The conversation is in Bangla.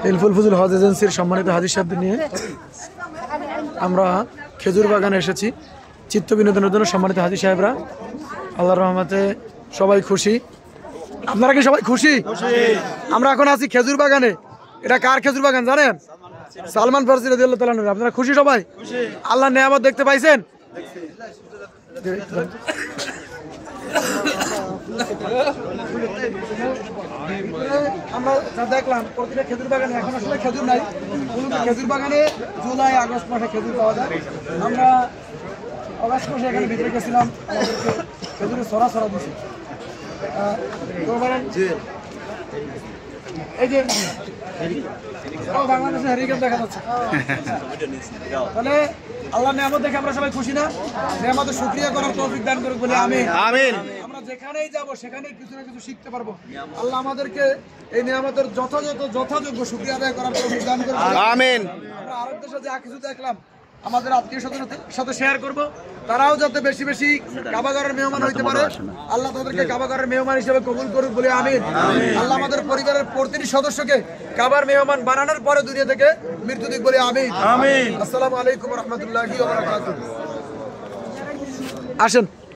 হিলফুল ফুজুল হজ এজেন্সির সম্মানিত হাজির সাহেবদের নিয়ে আমরা খেজুর বাগানে এসেছি চিত্ত বিনোদনের জন্য। সম্মানিত হাজির সাহেবরা, আল্লাহর রহমতে সবাই খুশি। আপনারা কি সবাই খুশি? আমরা এখন আছি খেজুর বাগানে। এটা কার খেজুর বাগান জানেন? সালমান ফারসি রাদিয়াল্লাহু তাআলা আনহু। আপনারা খুশি সবাই? আল্লাহর নিয়ামত দেখতে পাইছেন? আমরা দেখলাম প্রতিটা খেজুর বাগানে এখন আসলে খেজুর নাই। খেজুর বাগানে জুলাই আগস্ট মাসে খেজুর পাওয়া যায়। আমরা আগস্ট মাসে এখানে ভিতরে গেছিলাম, আমাদেরকে খেজুরের ছড়া দিছি। এই যে বাংলাদেশে হেরিকেন দেখা যাচ্ছে। তাহলে আল্লাহ নিয়ামত দেখে আমরা সবাই খুশি না? নিয়ামতের শুকরিয়া করার তৌফিক দান করুক বলে আমিন। আমিন। আমরা যেখানেই যাব সেখানেই কিছু না কিছু শিখতে পারবো। আল্লাহ আমাদেরকে এই নিয়ামতের যথাযোগ্য শুকরিয়া আদায় করার তৌফিক দান করুক। আমিন। আমরা আরব দেশে যা কিছু দেখলাম আমাদের আত্মীয় স্বজনদের সাথে শেয়ার করব, তারাও যাতে বেশি বেশি কাবাগরের মেহমান হইতে পারে। আল্লাহ তাদেরকে কাবাগরের মেহমান হিসেবে কবুল করুক বলে আমিন। আল্লাহ আমাদের পরিবারের প্রতিটি সদস্যকে কাবার মেহমান বানানোর পরে দুনিয়া থেকে মৃত্যু দিক বলে আমিন। আমিন। আসসালামু আলাইকুম ওয়া রাহমাতুল্লাহি ওয়া বারাকাতুহু। আসেন।